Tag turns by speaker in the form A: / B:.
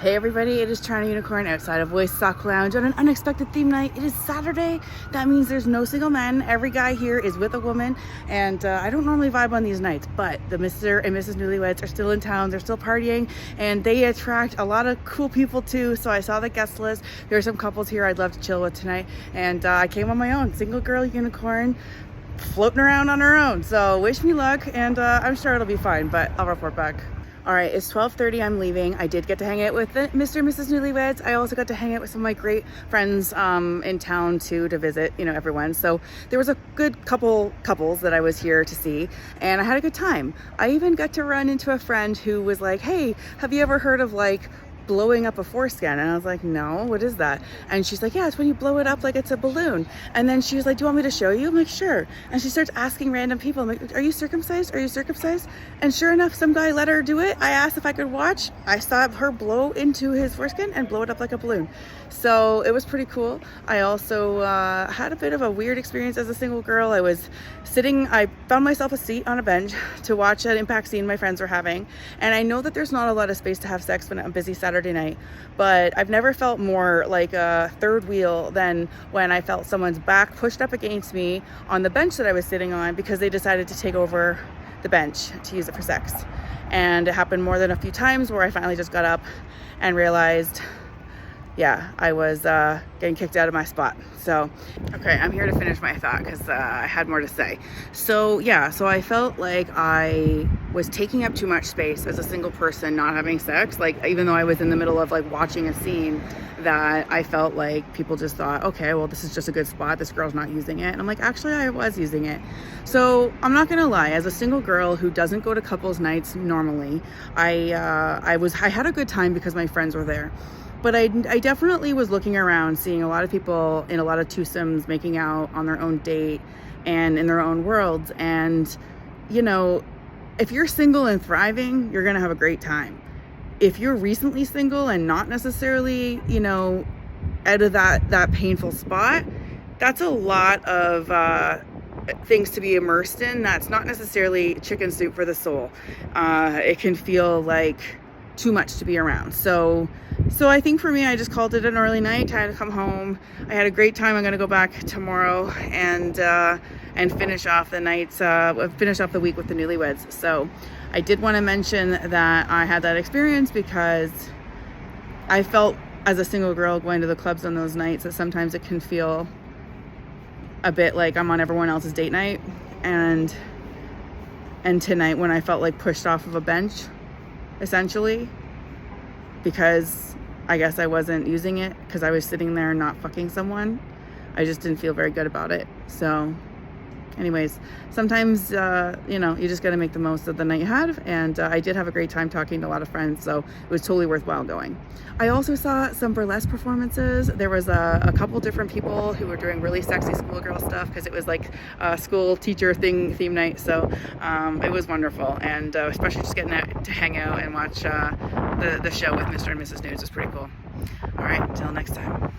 A: Hey everybody, it is China Unicorn outside of Voice Sock Lounge on an unexpected theme night. It is Saturday. That means there's no single men. Every guy here is with a woman, and I don't normally vibe on these nights, but the Mr. and Mrs. Newlyweds are still in town. They're still partying, and they attract a lot of cool people too. So I saw the guest list. There are some couples here I'd love to chill with tonight, and I came on my own, single girl unicorn, floating around on her own. So wish me luck, and I'm sure it'll be fine, but I'll report back. All right, it's 12:30, I'm leaving. I did get to hang out with the Mr. and Mrs. Newlyweds. I also got to hang out with some of my great friends in town too, to visit, everyone. So there was a good couples that I was here to see, and I had a good time. I even got to run into a friend who was like, hey, have you ever heard of blowing up a foreskin? And I was like, no, what is that? And she's like, yeah, it's when you blow it up like it's a balloon. And then she was like, do you want me to show you? I'm like, sure. And she starts asking random people, I'm like, are you circumcised? Are you circumcised? And sure enough, some guy let her do it. I asked if I could watch. I saw her blow into his foreskin and blow it up like a balloon. So it was pretty cool. I also had a bit of a weird experience as a single girl. I found myself a seat on a bench to watch an impact scene my friends were having. And I know that there's not a lot of space to have sex when I'm busy Saturday night, but I've never felt more like a third wheel than when I felt someone's back pushed up against me on the bench that I was sitting on because they decided to take over the bench to use it for sex. And it happened more than a few times where I finally just got up and realized, yeah, I was getting kicked out of my spot. So, okay, I'm here to finish my thought because I had more to say. So I felt like I was taking up too much space as a single person not having sex. Even though I was in the middle of watching a scene, that I felt like people just thought, okay, well, this is just a good spot. This girl's not using it. And I'm like, actually, I was using it. So I'm not gonna lie, as a single girl who doesn't go to couples nights normally, I had a good time because my friends were there. But I definitely was looking around, seeing a lot of people in a lot of twosomes making out on their own date and in their own worlds. And, if you're single and thriving, you're going to have a great time. If you're recently single and not necessarily, out of that painful spot, that's a lot of things to be immersed in. That's not necessarily chicken soup for the soul. It can feel like too much to be around. So I think for me, I just called it an early night, time to come home. I had a great time. I'm going to go back tomorrow and finish off the nights, finish off the week with the Newlyweds. So I did want to mention that I had that experience because I felt as a single girl going to the clubs on those nights that sometimes it can feel a bit like I'm on everyone else's date night. And tonight when I felt pushed off of a bench, essentially, because I guess I wasn't using it because I was sitting there not fucking someone, I just didn't feel very good about it. So anyways, sometimes you just got to make the most of the night you had, and I did have a great time talking to a lot of friends, so it was totally worthwhile going. I also saw some burlesque performances. There was a couple different people who were doing really sexy schoolgirl stuff because it was a school teacher theme night, so it was wonderful, and especially just getting out to hang out and watch the show with Mr. and Mrs. Nudes was pretty cool. All right, until next time.